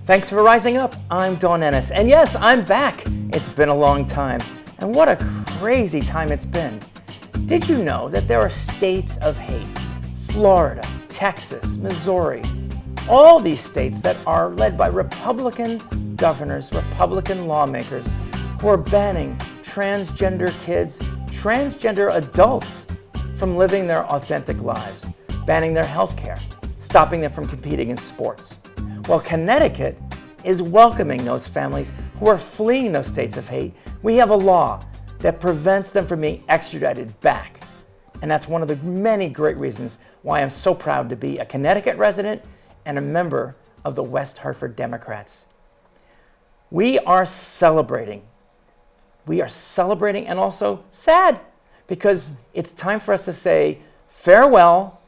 Thanks for rising up. I'm Don Ennis. And yes, I'm back. It's been a long time. And what a crazy time it's been. Did you know that there are states of hate? Florida, Texas, Missouri, all these states that are led by Republican governors, Republican lawmakers who are banning transgender kids, transgender adults from living their authentic lives, banning their health care, stopping them from competing in sports. Well, Connecticut is welcoming those families who are fleeing those states of hate. We have a law that prevents them from being extradited back. And that's one of the many great reasons why I'm so proud to be a Connecticut resident and a member of the West Hartford Democrats. We are celebrating. We are celebrating and also sad because it's time for us to say farewell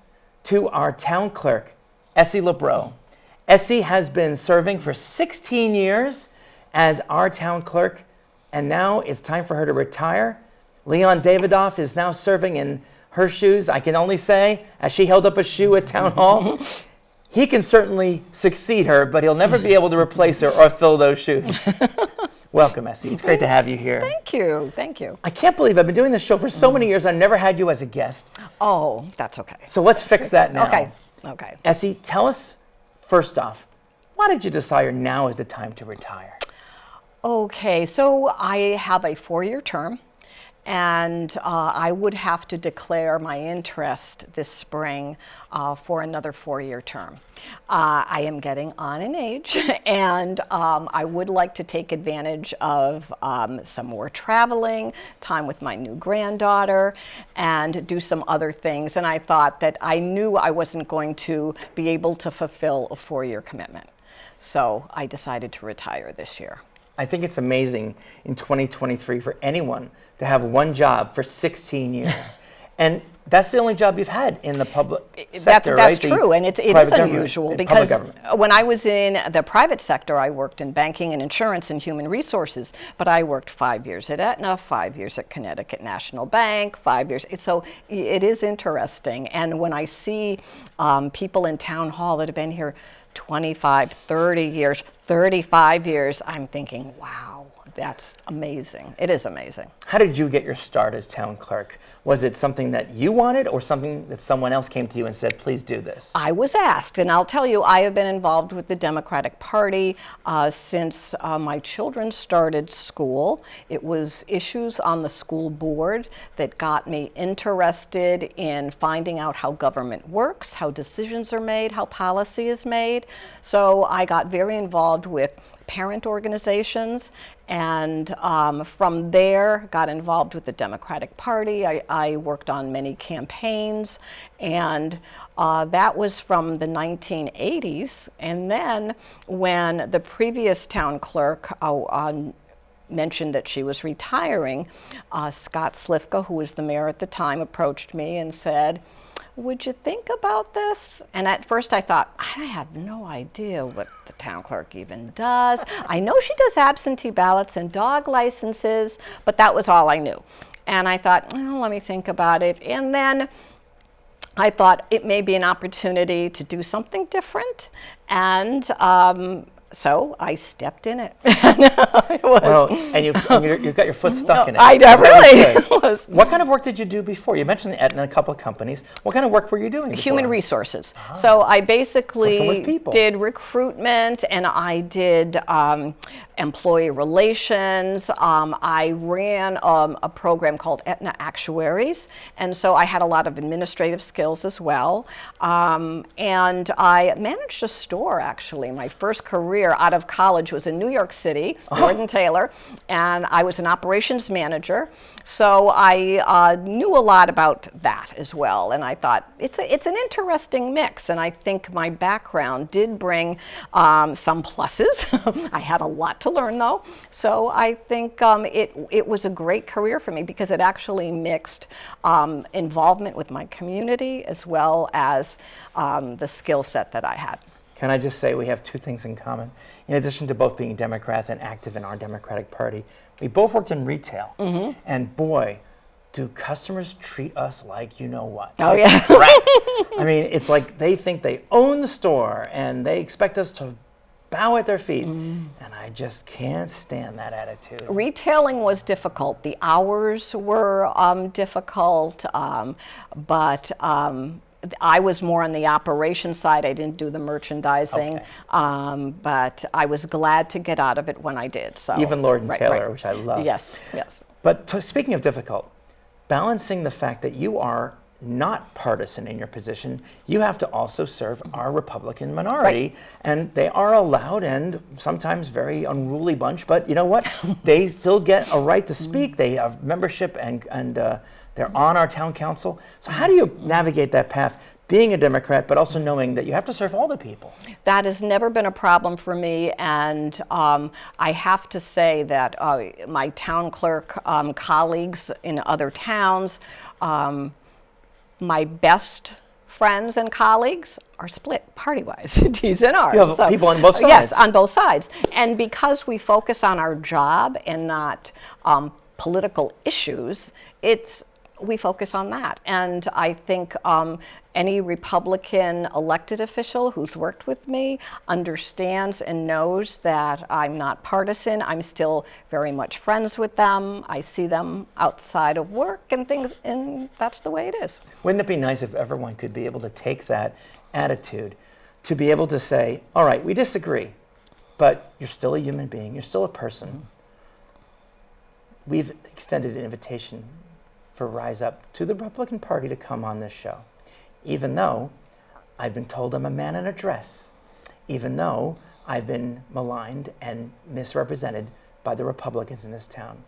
to our town clerk, Essie Labrot. Essie has been serving for 16 years as our town clerk, and now it's time for her to retire. Leon Davidoff is now serving in her shoes. I can only say, as she held up a shoe at Town Hall, he can certainly succeed her, but he'll never be able to replace her or fill those shoes. Welcome, Essie. It's great to have you here. Thank you. Thank you. I can't believe I've been doing this show for so many years. I never had you as a guest. Oh, that's okay. So let's fix that now. Okay. Essie, tell us, first off, why did you decide now is the time to retire? Okay, so I have a 4-year term, and I would have to declare my interest this spring for another 4-year term. I am getting on in age, and I would like to take advantage of some more traveling, time with my new granddaughter, and do some other things. And I thought that I knew I wasn't going to be able to fulfill a 4-year commitment. So I decided to retire this year. I think it's amazing in 2023 for anyone to have one job for 16 years. And that's the only job you've had in the public sector, That's right? true, and it is unusual because when I was in the private sector, I worked in banking and insurance and human resources, but I worked 5 years at Aetna, 5 years at Connecticut National Bank, 5 years. So it is interesting, and when I see people in town hall that have been here 25, 30 years, 35 years, I'm thinking, wow, that's amazing. It is amazing. How did you get your start as town clerk? Was it something that you wanted or something that someone else came to you and said, please do this? I was asked, and I'll tell you, I have been involved with the Democratic Party since my children started school. It was issues on the school board that got me interested in finding out how government works, how decisions are made, how policy is made. So I got very involved with parent organizations, and from there got involved with the Democratic Party. I worked on many campaigns, and that was from the 1980s. And then when the previous town clerk mentioned that she was retiring, Scott Slifka, who was the mayor at the time, approached me and said, would you think about this? And at first I thought, I have no idea what the town clerk even does. I know she does absentee ballots and dog licenses, but that was all I knew. And I thought, oh, let me think about it. And then I thought it may be an opportunity to do something different. And so I stepped in it. Well, and you've got your foot stuck in it. I really was. What kind of work did you do before? You mentioned Aetna and a couple of companies. What kind of work were you doing before? Human resources. So I basically did recruitment, and I did employee relations. I ran a program called Aetna Actuaries, and so I had a lot of administrative skills as well. And I managed a store, actually. My first career out of college was in New York City, Gordon Taylor, and I was an operations manager. So I knew a lot about that as well, and I thought it's an interesting mix, and I think my background did bring some pluses. I had a lot to learn, though, so I think it was a great career for me because it actually mixed involvement with my community as well as the skill set that I had. Can I just say we have two things in common? In addition to both being Democrats and active in our Democratic Party, we both worked in retail. Mm-hmm. And boy, do customers treat us like you know what. Oh, yeah. Right. I mean, it's like they think they own the store and they expect us to bow at their feet. And I just can't stand that attitude. Retailing was difficult. The hours were difficult, but I was more on the operations side. I didn't do the merchandising, but I was glad to get out of it when I did. So even Lord and Taylor, which I love. Yes, yes. But speaking of difficult, balancing the fact that you are not partisan in your position, you have to also serve our Republican minority, and they are a loud and sometimes very unruly bunch, but you know what? They still get a right to speak. They have membership, and they're on our town council. So how do you navigate that path, being a Democrat, but also knowing that you have to serve all the people? That has never been a problem for me, and I have to say that my town clerk colleagues in other towns, my best friends and colleagues are split party-wise, T's and R's. You have people on both sides. Yes, on both sides. And because we focus on our job and not political issues, we focus on that. And I think any Republican elected official who's worked with me understands and knows that I'm not partisan. I'm still very much friends with them. I see them outside of work and things, and that's the way it is. Wouldn't it be nice if everyone could be able to take that attitude, to be able to say, all right, we disagree, but you're still a human being, you're still a person. We've extended an invitation for RiseUP to the Republican Party to come on this show, even though I've been told I'm a man in a dress, even though I've been maligned and misrepresented by the Republicans in this town.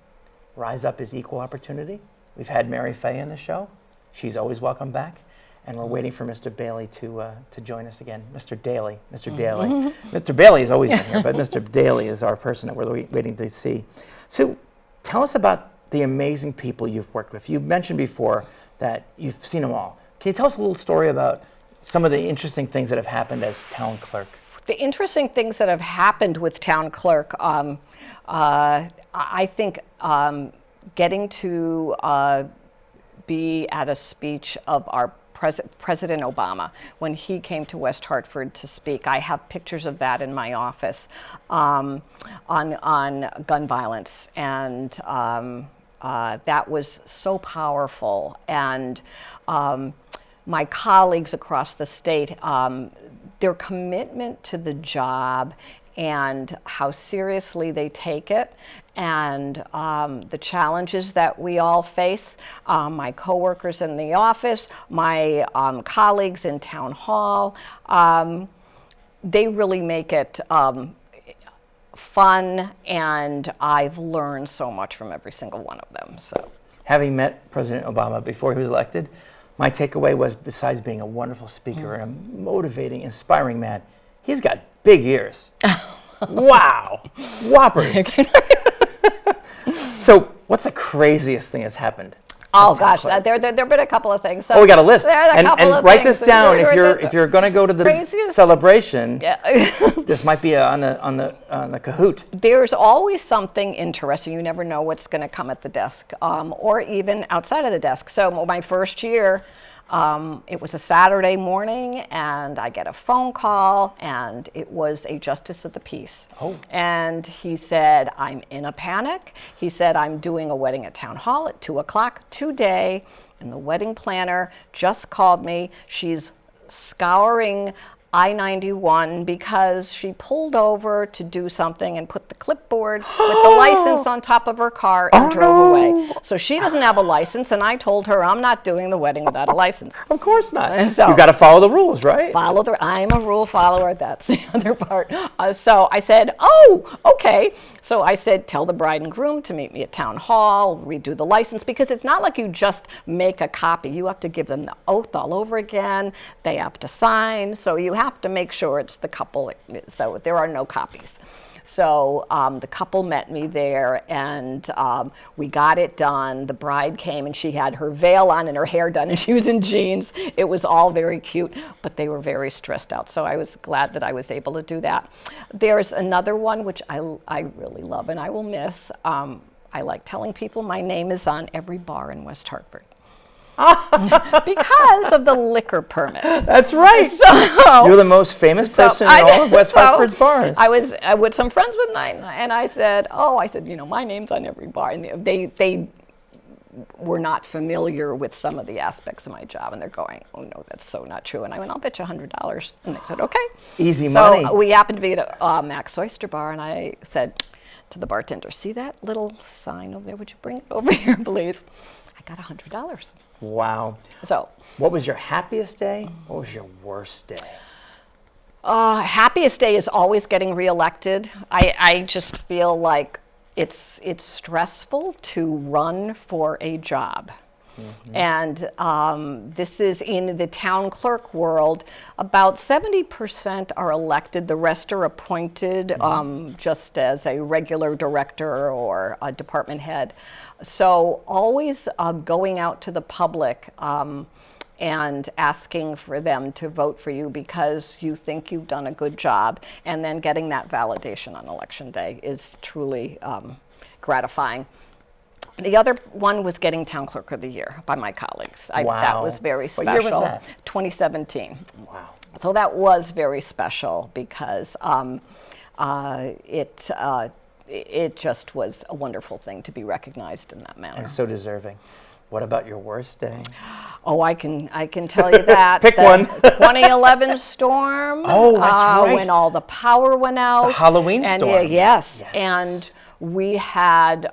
RiseUP is equal opportunity. We've had Mary Fay on the show. She's always welcome back. And we're waiting for Mr. Bailey to join us again. Mr. Daly. Mr. Bailey has always been here, but Mr. Daly is our person that we're waiting to see. So tell us about the amazing people you've worked with. You mentioned before that you've seen them all. Can you tell us a little story about some of the interesting things that have happened as town clerk? The interesting things that have happened with town clerk, I think getting to be at a speech of our President Obama when he came to West Hartford to speak. I have pictures of that in my office on gun violence, and that was so powerful. And my colleagues across the state, their commitment to the job and how seriously they take it, and the challenges that we all face, my coworkers in the office, my colleagues in town hall, they really make it fun, and I've learned so much from every single one of them. So, having met President Obama before he was elected, my takeaway was, besides being a wonderful speaker and a motivating, inspiring man, he's got big ears. Wow, whoppers. So, what's the craziest thing that's happened? Oh gosh, there have been a couple of things. So we got a list, and write this down if you're going to go to the celebration. This might be on the Kahoot. There's always something interesting. You never know what's going to come at the desk, or even outside of the desk. So my first year, it was a Saturday morning, and I get a phone call, and it was a justice of the peace. Oh. And he said, I'm in a panic. He said, I'm doing a wedding at Town Hall at 2 o'clock today, and the wedding planner just called me. She's scouring I-91 because she pulled over to do something and put the clipboard with the license on top of her car and drove away. So she doesn't have a license, and I told her I'm not doing the wedding without a license. Of course not. So, you got to follow the rules, right? I'm a rule follower. That's the other part. So I said, oh, okay. So I said, tell the bride and groom to meet me at Town Hall, redo the license, because it's not like you just make a copy. You have to give them the oath all over again. They have to sign. So you have to make sure it's the couple. So there are no copies. So the couple met me there, and we got it done. The bride came, and she had her veil on and her hair done, and she was in jeans. It was all very cute, but they were very stressed out. So I was glad that I was able to do that. There's another one which I really love, and I will miss. I like telling people my name is on every bar in West Hartford. because of the liquor permit. That's right. So, you're the most famous person in all of West Hartford's bars. I was with some friends with mine, and I said, my name's on every bar. And they were not familiar with some of the aspects of my job, and they're going, oh no, that's so not true. And I went, I'll bet you $100. And they said, okay. Easy money. So we happened to be at a Max Oyster Bar, and I said to the bartender, see that little sign over there? Would you bring it over here, please? I got $100. Wow. So, what was your happiest day? What was your worst day? Happiest day is always getting reelected. I just feel like it's stressful to run for a job. Mm-hmm. And this is in the town clerk world. About 70% are elected. The rest are appointed just as a regular director or a department head. So always going out to the public and asking for them to vote for you because you think you've done a good job, and then getting that validation on election day is truly gratifying. The other one was getting Town Clerk of the Year by my colleagues. Wow. That was very special. What year was that? 2017. Wow. So that was very special because it just was a wonderful thing to be recognized in that manner. And so deserving. What about your worst day? Oh, I can tell you that. Pick one. 2011 storm. Oh, that's right. When all the power went out. The Halloween storm. Yes. And we had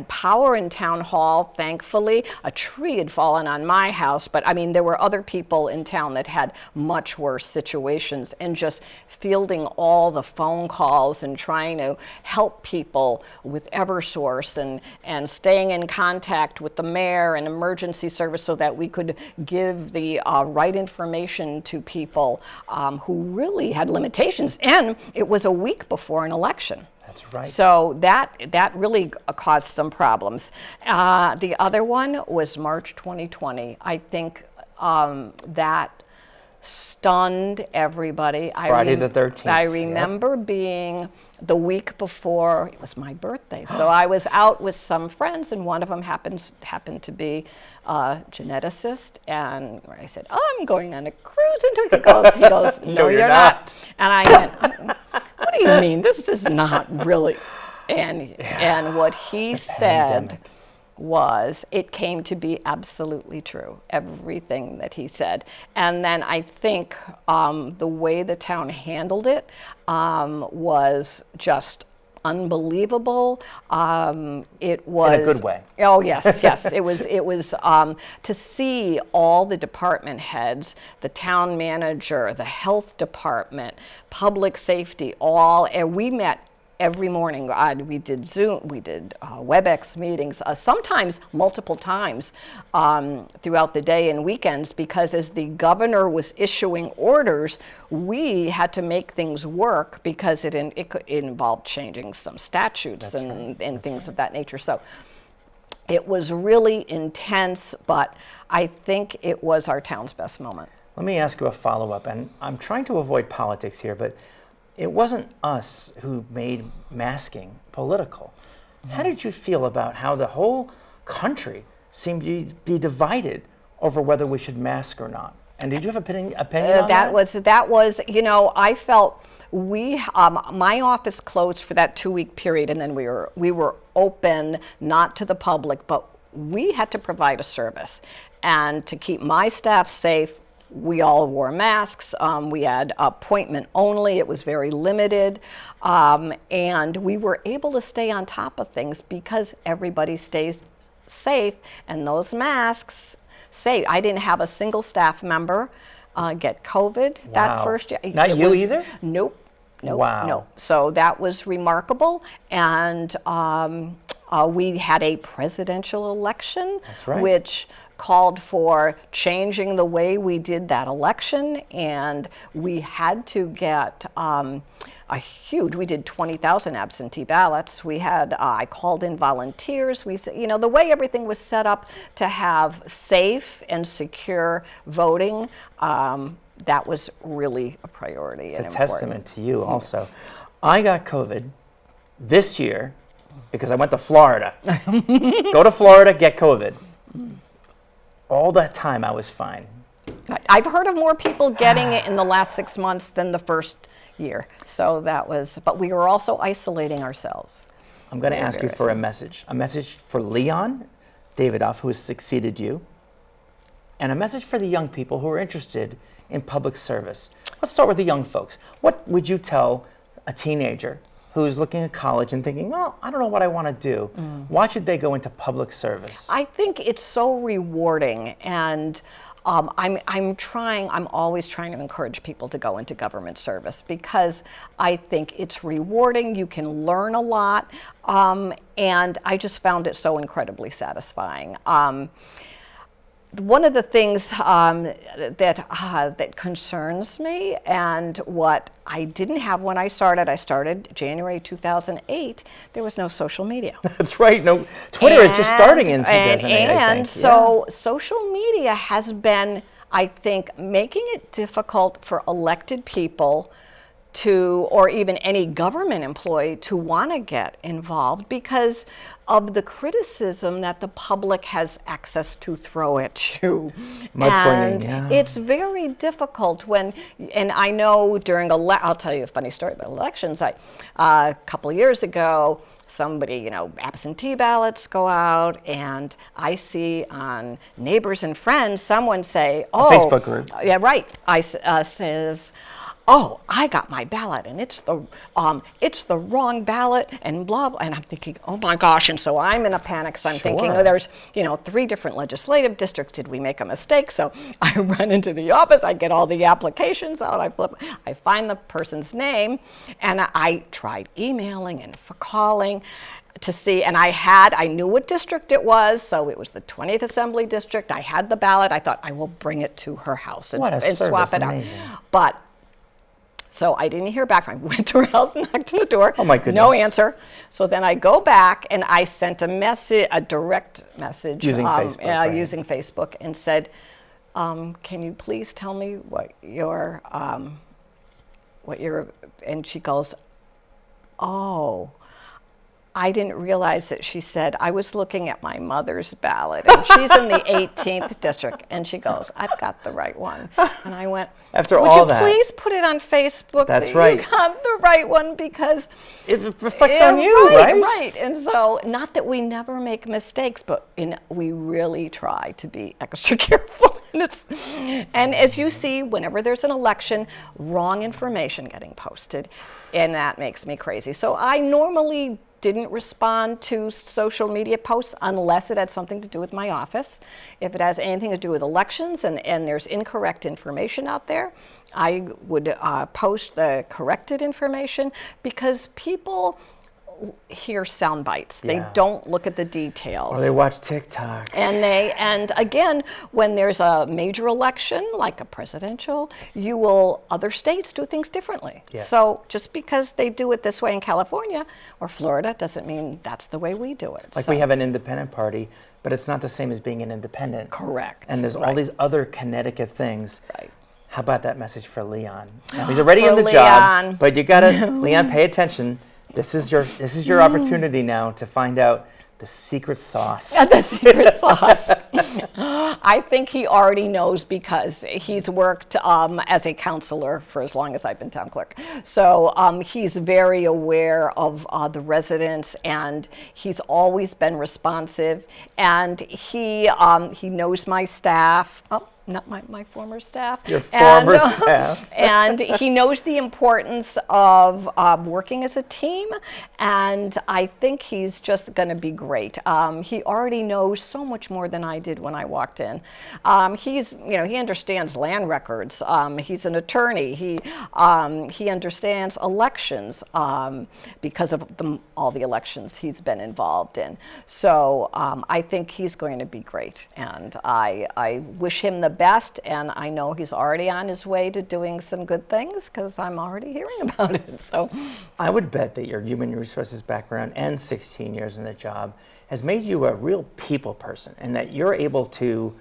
power in town hall, thankfully. A tree had fallen on my house, but I mean, there were other people in town that had much worse situations, and just fielding all the phone calls and trying to help people with Eversource and staying in contact with the mayor and emergency service so that we could give the right information to people who really had limitations. And it was a week before an election. That's right. So that really caused some problems. The other one was March 2020. I think that stunned everybody. Friday the 13th. I remember being the week before, it was my birthday. So I was out with some friends, and one of them happened to be a geneticist. And I said, oh, I'm going on a cruise. And he goes, no, you're not. And I went, what do you mean? This is not really. And what he said pandemic. Was, it came to be absolutely true, everything that he said. And then I think the way the town handled it was just unbelievable. It was in a good way. Oh yes, yes. It was to see all the department heads, the town manager, the health department, public safety, and we met every morning. We did Zoom, we did WebEx meetings, sometimes multiple times throughout the day and weekends, because as the governor was issuing orders, we had to make things work because it involved changing some statutes and things of that nature. So it was really intense, but I think it was our town's best moment. Let me ask you a follow-up, and I'm trying to avoid politics here, but it wasn't us who made masking political. How did you feel about how the whole country seemed to be divided over whether we should mask or not? And did you have opinion on that? That was, I felt my office closed for that 2-week period, and then we were open, not to the public, but we had to provide a service. And to keep my staff safe, we all wore masks. We had appointment only. It was very limited. And we were able to stay on top of things because everybody stays safe. And those masks saved. I didn't have a single staff member get COVID that first year. Not you either? Nope. Wow. No. So that was remarkable. And we had a presidential election, That's right. which called for changing the way we did that election, and we had to get we did 20,000 absentee ballots. We had, I called in volunteers. The way everything was set up to have safe and secure voting, that was really a priority. It's and a important. testament to you also. I got COVID this year because I went to Florida. Go to Florida, get COVID. all that time I was fine. I've heard of more people getting it in the last 6 months than the first year. So that was, but we were also isolating ourselves. I'm going to ask you for a message for Leon Davidoff, who has succeeded you, and a message for the young people who are interested in public service. Let's start with the young folks. What would you tell a teenager who's looking at college and thinking, well, I don't know what I want to do? Why should they go into public service? I think it's so rewarding, and I'm always trying to encourage people to go into government service because I think it's rewarding. You can learn a lot, and I just found it so incredibly satisfying. One of the things that concerns me, and what I didn't have when I started January 2008, there was no social media. That's right. No, Twitter is just starting in 2008, and so social media has been, I think, making it difficult for elected people to, or even any government employee, to want to get involved because of the criticism that the public has access to throw at you. Mudslinging, and it's very difficult when, and I know during, I'll tell you a funny story about elections. A couple of years ago, somebody, absentee ballots go out, and I see on Neighbors and Friends someone say, a Facebook group. Yeah, right. Says, oh, I got my ballot, and it's the wrong ballot, and blah, blah. And I'm thinking, oh my gosh. And so I'm in a panic, because I'm thinking, oh, there's 3 different legislative districts. Did we make a mistake? So I run into the office, I get all the applications out, I find the person's name, and I tried emailing and calling to see, and I knew what district it was, so it was the 20th Assembly District. I had the ballot. I thought, I will bring it to her house and swap it amazing. out. But so I didn't hear back from her. I went to her house, knocked on the door. Oh my goodness. No answer. So then I go back and I sent a direct message using Facebook, right. Using Facebook, and said, "Can you please tell me what your and she goes, "Oh, I didn't realize that." She said, "I was looking at my mother's ballot, and she's in the 18th district." And she goes, "I've got the right one." And I went, after would all you that, please put it on Facebook that's that right. you got the right one, because it reflects on you, right? Right. And so, not that we never make mistakes, but we really try to be extra careful. And as you see, whenever there's an election, wrong information getting posted, and that makes me crazy. So I normally didn't respond to social media posts unless it had something to do with my office. If it has anything to do with elections and there's incorrect information out there, I would post the corrected information, because people hear sound bites. Yeah. They don't look at the details. Or they watch TikTok. And again, when there's a major election, like a presidential, other states do things differently. Yes. So just because they do it this way in California or Florida doesn't mean that's the way we do it. Like we have an independent party, but it's not the same as being an independent. Correct. And there's all these other Connecticut things. Right. How about that message for Leon? Now, he's already in the job, but you gotta, Leon, pay attention. This is your opportunity now to find out the secret sauce. The secret sauce. I think he already knows, because he's worked as a counselor for as long as I've been town clerk. So he's very aware of the residents, and he's always been responsive. And he knows my staff. Oh, not my former staff. Your former staff. And he knows the importance of working as a team, and I think he's just going to be great. He already knows so much more than I did when I walked in. He understands land records. He's an attorney. He understands elections because of all the elections he's been involved in. So I think he's going to be great, and I wish him the best, and I know he's already on his way to doing some good things, because I'm already hearing about it. So I would bet that your human resources background and 16 years in the job has made you a real people person, and that you're able to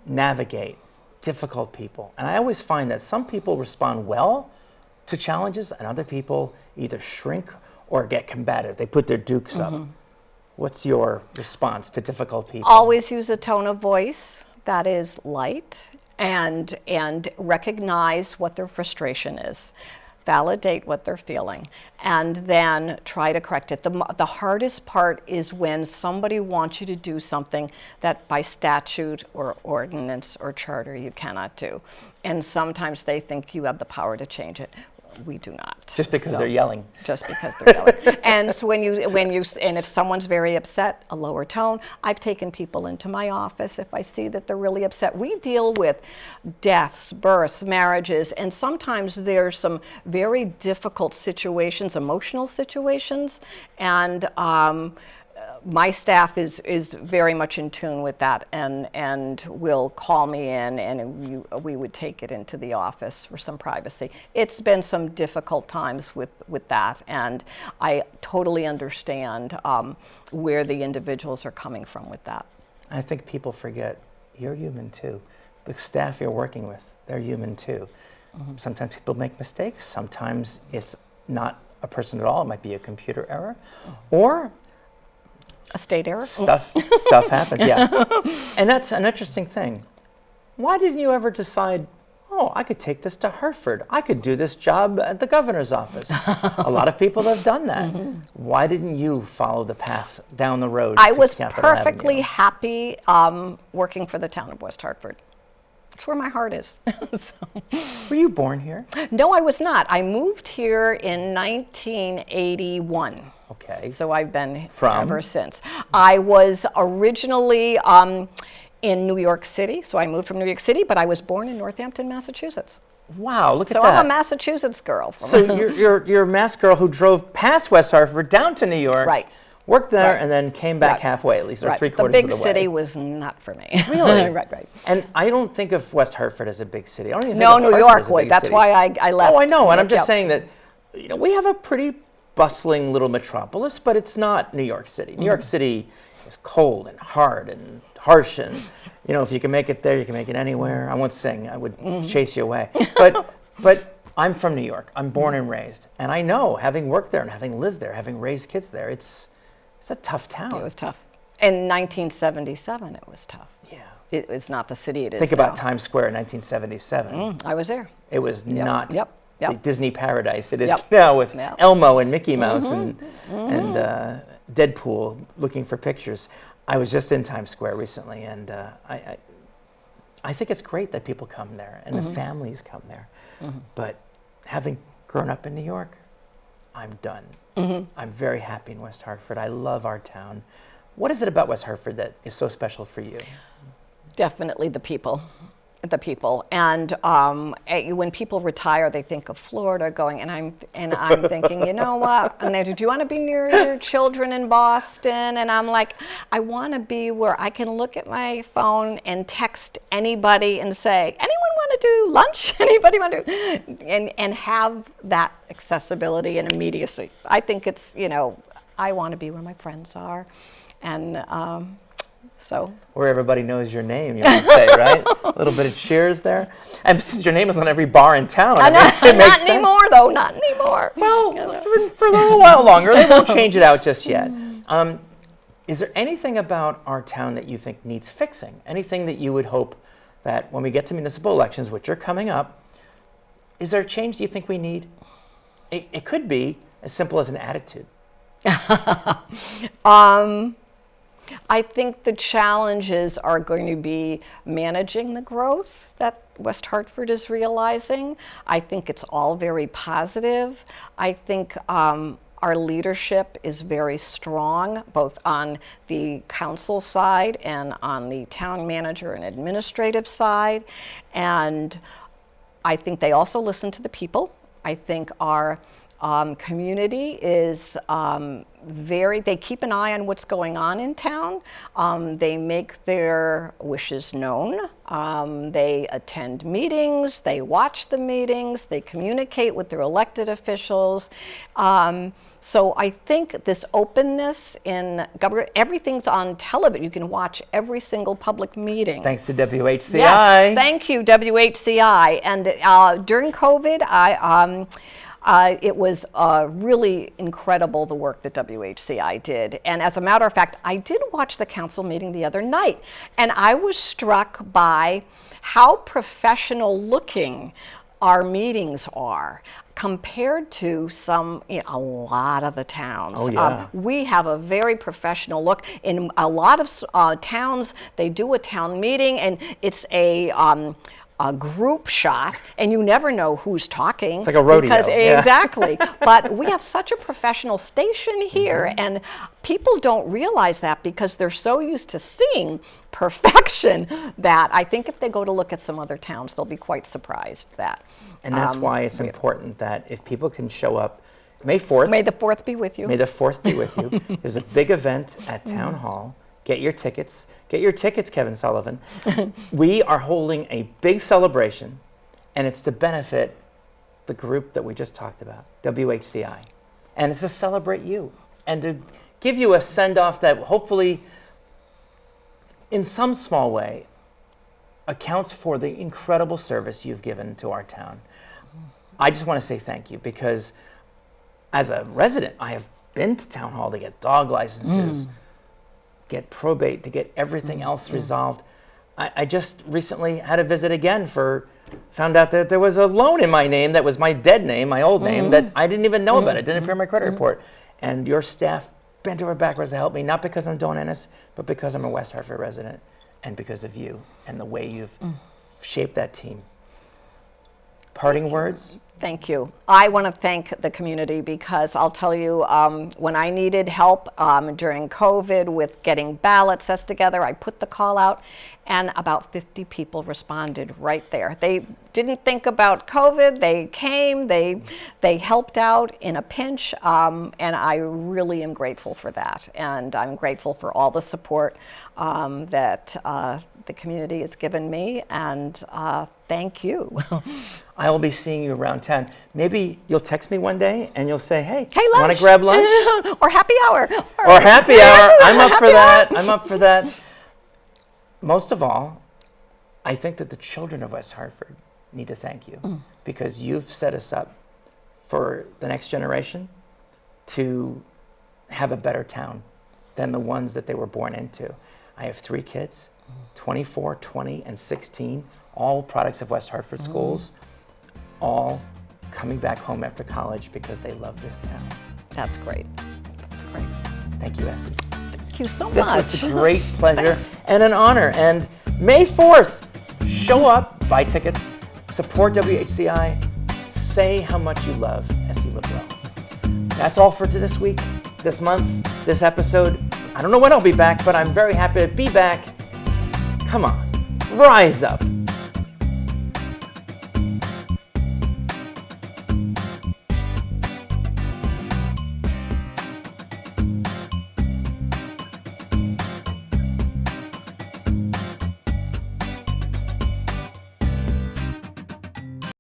navigate difficult people. And I always find that some people respond well to challenges, and other people either shrink or get combative. They put their dukes up. What's your response to difficult people? Always use a tone of voice that is light and recognize what their frustration is. Validate what they're feeling, and then try to correct it. The hardest part is when somebody wants you to do something that by statute or ordinance or charter you cannot do. And sometimes they think you have the power to change it. We do not. Just because they're yelling. Just because they're yelling. And so and if someone's very upset, a lower tone. I've taken people into my office if I see that they're really upset. We deal with deaths, births, marriages, and sometimes there's some very difficult situations, emotional situations, and my staff is very much in tune with that, and will call me in, and we would take it into the office for some privacy. It's been some difficult times with that, and I totally understand where the individuals are coming from with that. I think people forget you're human too. The staff you're working with, they're human too. Mm-hmm. Sometimes people make mistakes. Sometimes it's not a person at all. It might be a computer error, or a state error. Stuff happens, yeah. And that's an interesting thing. Why didn't you ever decide, oh, I could take this to Hartford. I could do this job at the governor's office. A lot of people have done that. Mm-hmm. Why didn't you follow the path down the road? I was perfectly happy working for the town of West Hartford. That's where my heart is. So. Were you born here? No, I was not. I moved here in 1981. Okay. So I've been ever since. I was originally in New York City, so I moved from New York City, but I was born in Northampton, Massachusetts. Wow, look at that. So I'm a Massachusetts girl. So you're a Mass girl who drove past West Hartford down to New York. Right. Worked there and then came back halfway, at least, or three-quarters of the way. The big city was not for me. Really? Right. And I don't think of West Hartford as a big city. I don't even think of New York would. That's why I left. Oh, I know, and I'm just saying that we have a pretty bustling little metropolis, but it's not New York City. New York City is cold and hard and harsh, and if you can make it there, you can make it anywhere. I won't sing. I would chase you away. But I'm from New York. I'm born and raised, and I know, having worked there and having lived there, having raised kids there, it's a tough town. It was tough. In 1977, it was tough. Yeah. It was not the city it is Think now. about Times Square in 1977. I was there. It was not the Disney paradise it is now with Elmo and Mickey Mouse and Deadpool looking for pictures. I was just in Times Square recently, and I think it's great that people come there and the families come there. But having grown up in New York, I'm done. I'm very happy in West Hartford. I love our town. What is it about West Hartford that is so special for you? Definitely the people. And when people retire, they think of Florida going, and I'm thinking, you know what? And they do you want to be near your children in Boston? And I'm like, I want to be where I can look at my phone and text anybody and say, anyone want to do lunch? Anybody want to? And have that accessibility and immediacy. I think it's, I want to be where my friends are, and. So where everybody knows your name, you might say, right? A little bit of cheers there. And since your name is on every bar in town, it makes sense. Not anymore, though. Not anymore. Well, for a little while longer. They won't change it out just yet. Is there anything about our town that you think needs fixing? Anything that you would hope that when we get to municipal elections, which are coming up, is there a change do you think we need? It could be as simple as an attitude. I think the challenges are going to be managing the growth that West Hartford is realizing. I think it's all very positive. I think our leadership is very strong, both on the council side and on the town manager and administrative side. And I think they also listen to the people. I think our community is they keep an eye on what's going on in town. They make their wishes known. They attend meetings, they watch the meetings, they communicate with their elected officials. So I think this openness in government, everything's on television. You can watch every single public meeting. Thanks to WHCi. Yes, thank you, WHCi. And during COVID, It was really incredible, the work that WHCi did. And as a matter of fact, I did watch the council meeting the other night, and I was struck by how professional looking our meetings are compared to a lot of the towns. Oh, yeah. We have a very professional look. In a lot of towns, they do a town meeting, and it's a group shot, and you never know who's talking. It's like a rodeo. Exactly. But we have such a professional station here, and people don't realize that because they're so used to seeing perfection that I think if they go to look at some other towns, they'll be quite surprised that. And that's why it's important that if people can show up May 4th. May the 4th be with you. May the 4th be with you. There's a big event at Town Hall. Get your tickets. Get your tickets, Kevin Sullivan. We are holding a big celebration, and it's to benefit the group that we just talked about, WHCi. And it's to celebrate you and to give you a send-off that hopefully, in some small way, accounts for the incredible service you've given to our town. I just want to say thank you because as a resident, I have been to Town Hall to get dog licenses, get probate, to get everything else resolved. I just recently had a visit again found out that there was a loan in my name that was my dead name, my old name, that I didn't even know about. It didn't appear in my credit report. And your staff bent over backwards to help me, not because I'm Dawn Ennis, but because I'm a West Hartford resident and because of you and the way you've shaped that team. Parting words? Thank you. I want to thank the community because I'll tell you, when I needed help during COVID with getting ballot sets together, I put the call out and about 50 people responded right there. They didn't think about COVID. They came, they helped out in a pinch, and I really am grateful for that. And I'm grateful for all the support that the community has given me, and thank you. I will be seeing you around town. Maybe you'll text me one day and you'll say, hey, lunch. Want to grab lunch? Or happy hour. Or happy hour. I'm up for that. I'm up for that. Most of all, I think that the children of West Hartford need to thank you because you've set us up for the next generation to have a better town than the ones that they were born into. I have 3 kids, 24, 20, and 16, all products of West Hartford schools, all coming back home after college because they love this town. That's great. That's great. Thank you, Essie. Thank you so much. This was a great pleasure and an honor. And May 4th, show up, buy tickets, support WHCi, say how much you love Essie Labrot. That's all for this week, this month, this episode. I don't know when I'll be back, but I'm very happy to be back. Come on, rise up.